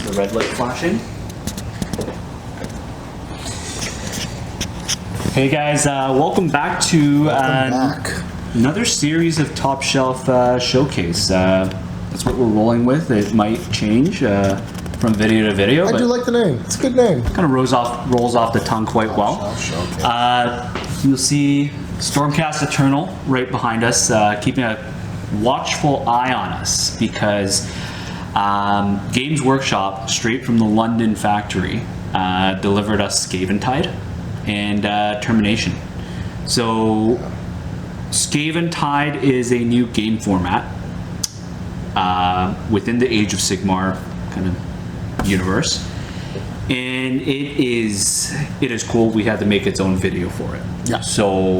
The red light flashing. Hey guys, welcome back to another series of Top Shelf Showcase. That's what we're rolling with. It might change from video to video. I do like the name. It's a good name. Kind of rolls off the tongue quite well. You'll see Stormcast Eternal right behind us, keeping a watchful eye on us because Games Workshop, straight from the London factory, delivered us Skaventide and Termination. So Skaventide is a new game format within the Age of Sigmar kind of universe, and it is cool. We had to make its own video for it. Yeah. So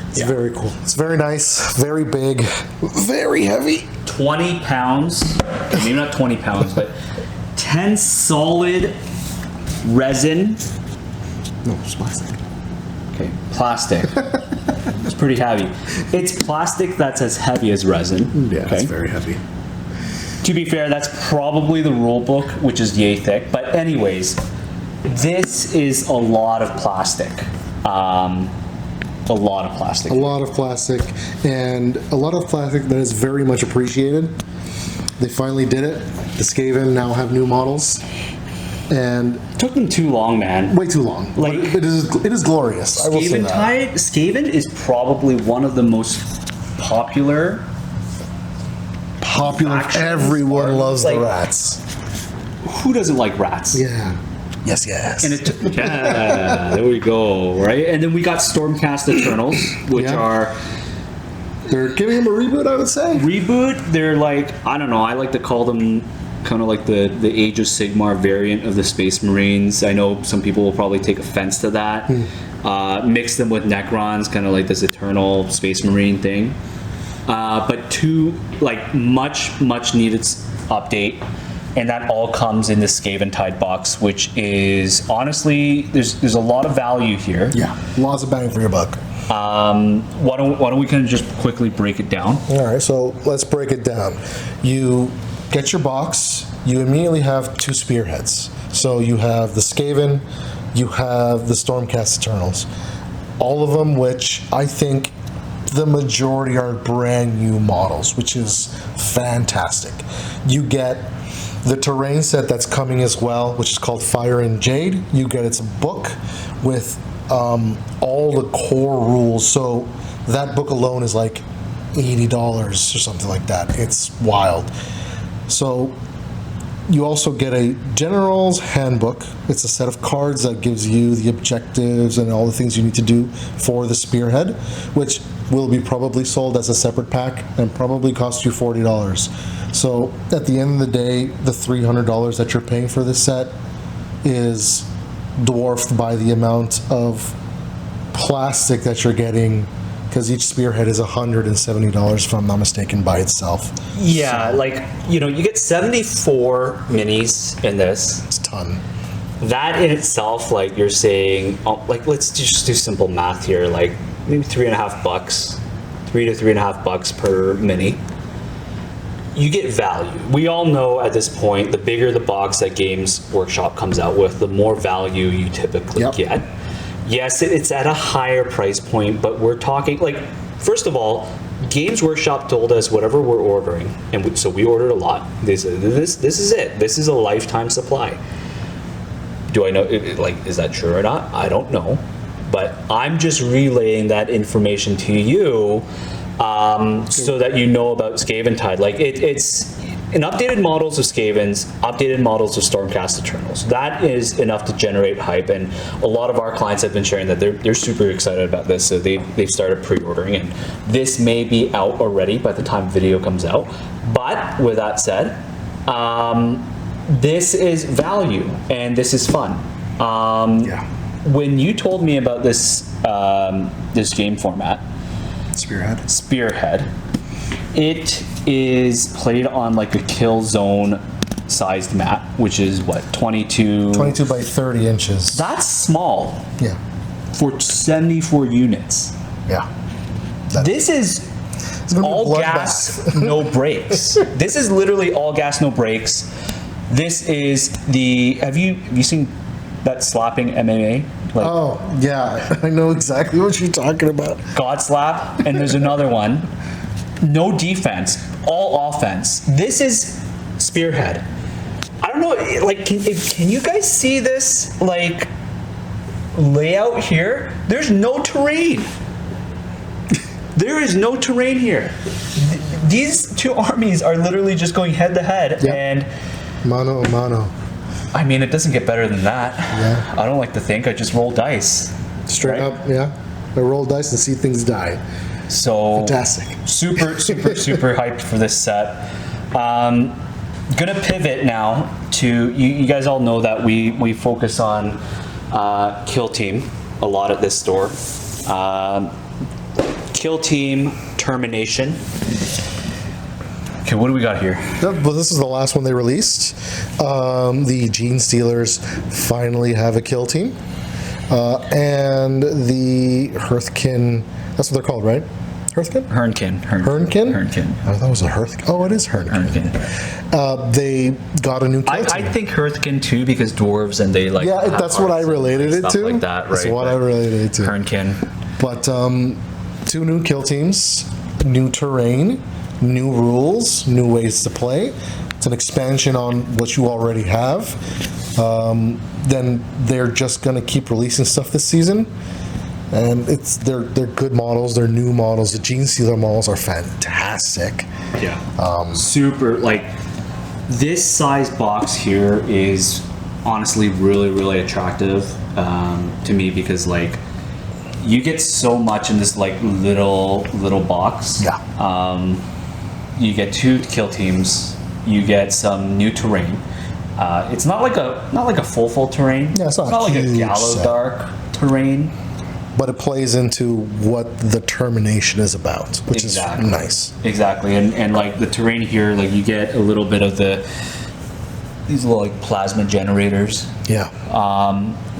it's very cool. It's very nice, very big, very heavy. 20 pounds, maybe not 20 pounds, but 10 solid resin. No, it's plastic. Okay, plastic. It's pretty heavy. It's plastic that's as heavy as resin. Yeah, okay? It's very heavy. To be fair, that's probably the rule book, which is yay thick. But anyways, this is a lot of plastic. A lot of plastic. A lot of plastic, and a lot of plastic that is very much appreciated. They finally did it. The Skaven now have new models. And it took them too long, man. Way too long. Like it is glorious. I will say that. Skaven is probably one of the most popular. Everyone loves the rats. Who doesn't like rats? Yeah. Yes. And yeah, there we go. Right, and then we got Stormcast Eternals, which are. They're giving them a reboot, I would say. Reboot. They're like, I don't know. I like to call them kind of like the Age of Sigmar variant of the Space Marines. I know some people will probably take offense to that. Mix them with Necrons, kind of like this Eternal Space Marine thing. But two, like, much needed update, and that all comes in the Skaventide box, which is honestly there's a lot of value here. Yeah, lots of bang for your buck. Why don't we kind of just quickly break it down? All right, so let's break it down. You get your box. You immediately have two spearheads. So you have the Skaven, you have the Stormcast Eternals. All of them, which I think the majority are brand new models, which is fantastic. You get the terrain set that's coming as well, which is called Fire and Jade. You get its book with all the core rules. So that book alone is like $80 or something like that. It's wild. So you also get a General's Handbook. It's a set of cards that gives you the objectives and all the things you need to do for the Spearhead, which will be probably sold as a separate pack and probably cost you $40. So at the end of the day, the $300 that you're paying for this set is dwarfed by the amount of plastic that you're getting, because each spearhead is $170, if I'm not mistaken, by itself. Yeah, so, like, you get 74 minis in this. It's a ton. That in itself, like you're saying, like, let's just do simple math here, like maybe $3.50, $3 to $3.50 per mini. You get value. We all know at this point, the bigger the box that Games Workshop comes out with, the more value you typically get. Yes, it's at a higher price point, but we're talking, like, first of all, Games Workshop told us whatever we're ordering, and so we ordered a lot. This is it. This is a lifetime supply. Do I know, is that true or not? I don't know. But I'm just relaying that information to you so that you know about Skaventide. Like, it's an updated models of Skavens, updated models of Stormcast Eternals. That is enough to generate hype, and a lot of our clients have been sharing that they're super excited about this, so they've started pre-ordering, and this may be out already by the time video comes out. But with that said, this is value, and this is fun. When you told me about this this game format, Spearhead, it is played on like a kill zone sized map, which is what, 22 by 30 inches. That's small. Yeah. For 74 units. Yeah. This is all gas, no brakes. This is literally all gas, no brakes. This is the. Have you seen that slapping MMA? Like, Oh, yeah. I know exactly what you're talking about. God slap, and there's another one. No defense, all offense. This is Spearhead. I don't know, like, can you guys see this, like, layout here? There's no terrain. There is no terrain here. These two armies are literally just going head to head, Yep. and Mano a mano. I mean, it doesn't get better than that. Yeah. I don't like to think. I just roll dice. Straight Right. up, yeah. I roll dice and see things die. So Fantastic. super hyped for this set. Gonna pivot now to you guys all know that we focus on Kill Team a lot at this store. Kill Team Termination. Okay, what do we got here? Well, this is the last one they released. The Gene Stealers finally have a kill team. And the Hearthkin, that's what they're called, right? Hearthkin? Hernkin. Hernkin? I thought it was a Hearthkin. Oh, it is Hernkin. They got a new kill team. I think Hearthkin too because dwarves and they like. Yeah, have that's what I hearts and related it stuff to. Like that, right? That's what I related it to. Hernkin. But 2 new kill teams, new terrain, new rules, new ways to play. It's an expansion on what you already have. Then they're just going to keep releasing stuff this season. And they're good models, they're new models. The Gene Stealer models are fantastic. Yeah. Super, like, this size box here is honestly really attractive to me because, like, you get so much in this, like, little box. Yeah. You get 2 kill teams. You get some new terrain. It's not like a full terrain. Yeah, it's not like a huge Gallow set. Dark terrain. But it plays into what the termination is about, which Exactly. is nice. Exactly, and like the terrain here, like you get a little bit of these little like plasma generators. Yeah.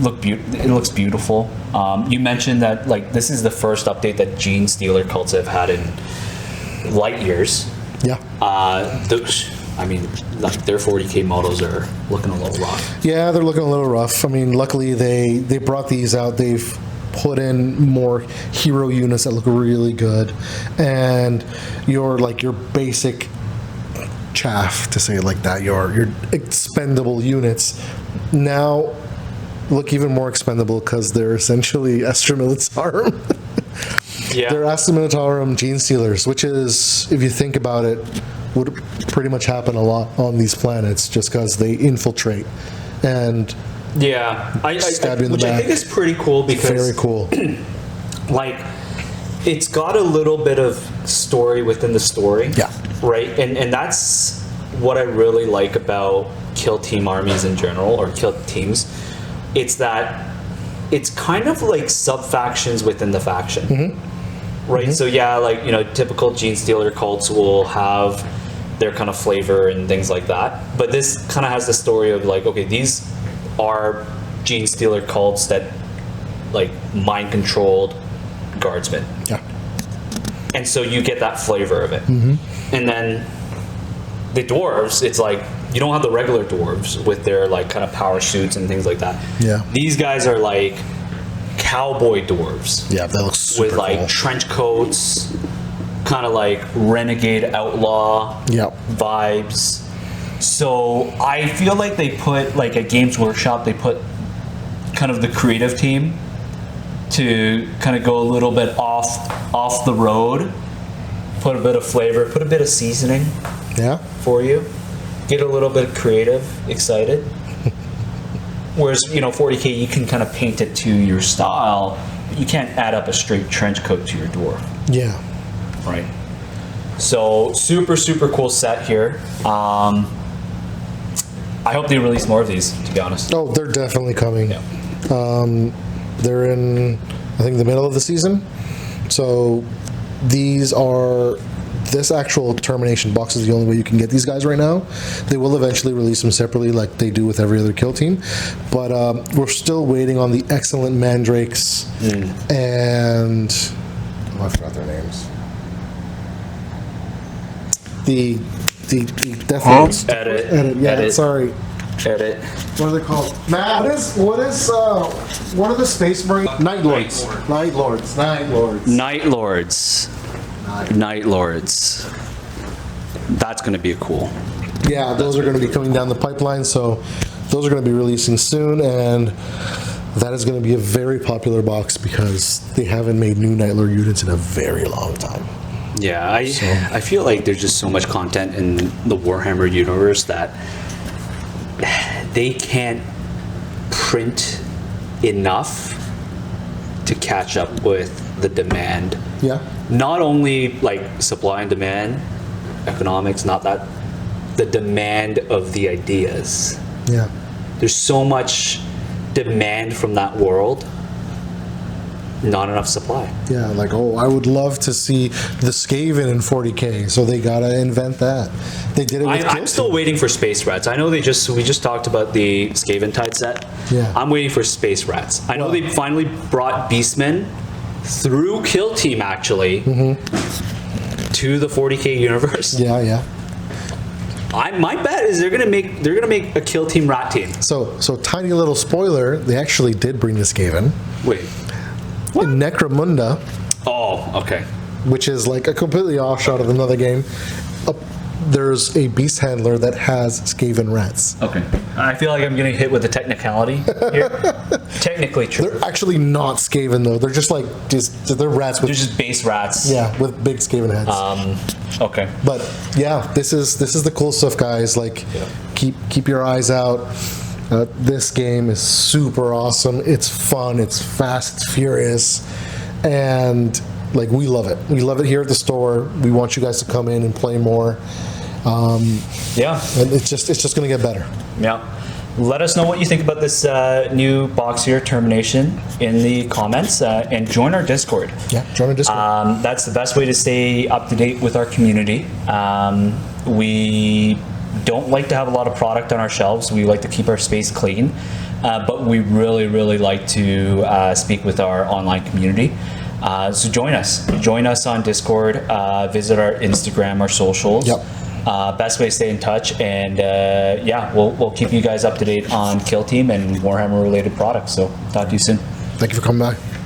It looks beautiful. You mentioned that like this is the first update that Gene Stealer cults have had in light years. Yeah. I mean, like their 40k models are looking a little rough. Yeah, they're looking a little rough. I mean, luckily they brought these out. They've put in more hero units that look really good, and your basic chaff, to say it like that, your expendable units now look even more expendable because they're essentially Astra Militarum. Yeah. They're Astra Militarum Gene Stealers, which is, if you think about it, would pretty much happen a lot on these planets just because they infiltrate and Yeah, Stab you in the which I back. think is pretty cool because very cool. like it's got a little bit of story within the story. Yeah. Right? And that's what I really like about kill team armies in general, or kill teams. It's that it's kind of like sub-factions within the faction. Mm-hmm. Right? So yeah, like, you know, typical Gene Stealer cults will have their kind of flavor and things like that. But this kind of has the story of like, okay, these are Gene Stealer cults that like mind-controlled guardsmen. Yeah. And so you get that flavor of it. Mm-hmm. And then the dwarves, it's like you don't have the regular dwarves with their like kind of power suits and things like that. Yeah. These guys are like cowboy dwarves. Yeah, that looks super with like cool. trench coats, kind of like renegade outlaw Yep. vibes. So I feel like they put, like at Games Workshop, they put kind of the creative team to kind of go a little bit off the road, put a bit of flavor, put a bit of seasoning Yeah. for you, get a little bit creative, excited. Whereas, you know, 40k, you can kind of paint it to your style. You can't add up a straight trench coat to your dwarf, Yeah. right? So super cool set here. I hope they release more of these, to be honest. Oh, they're definitely coming. Yeah. They're in, I think, the middle of the season. So this actual termination box is the only way you can get these guys right now. They will eventually release them separately like they do with every other kill team. But we're still waiting on the excellent Mandrakes and... Oh, I forgot their names. The Death Lords. Edit. Yeah, Edit. sorry. edit. What are they called? Matt, what are the Space Marine? Night Lords. Night Lords. Night Lords. Night Lords. Night Lords. That's going to be cool. Yeah, those are going to be coming down the pipeline, so those are going to be releasing soon, and that is going to be a very popular box because they haven't made new Night Lord units in a very long time. Yeah, I feel like there's just so much content in the Warhammer universe that they can't print enough to catch up with the demand. Yeah. Not only like supply and demand, economics, not that, the demand of the ideas. Yeah. There's so much demand from that world, not enough supply. Yeah, like, oh, I would love to see the Skaven in 40k, so they gotta invent that. They did it with I'm still waiting for Space Rats. I know we just talked about the Skaventide set. Yeah. I'm waiting for Space Rats. I know they finally brought Beastmen through Kill Team actually to the 40k universe. Yeah. My bet is they're gonna make a Kill Team Rat team. So tiny little spoiler, they actually did bring the Skaven. Wait. In Necromunda, Oh, okay. which is like a completely offshot of another game, there's a beast handler that has Skaven rats. Okay. I feel like I'm getting hit with the technicality here. Technically true. They're actually not Skaven though. They're just like they're rats with They're just base rats. yeah, with big Skaven heads. Okay. But yeah, this is the cool stuff, guys. Like, keep your eyes out. This game is super awesome. It's fun. It's fast. It's furious, and like we love it. We love it here at the store. We want you guys to come in and play more. Yeah. And it's just going to get better. Yeah. Let us know what you think about this new box here, Termination, in the comments, and join our Discord. Yeah, join our Discord. That's the best way to stay up to date with our community. We don't like to have a lot of product on our shelves. We like to keep our space clean, but we really, really like to speak with our online community. So join us. Join us on Discord. Visit our Instagram, our socials. Yep. Best way to stay in touch, and yeah, we'll keep you guys up to date on Kill Team and Warhammer related products. So talk to you soon. Thank you for coming by.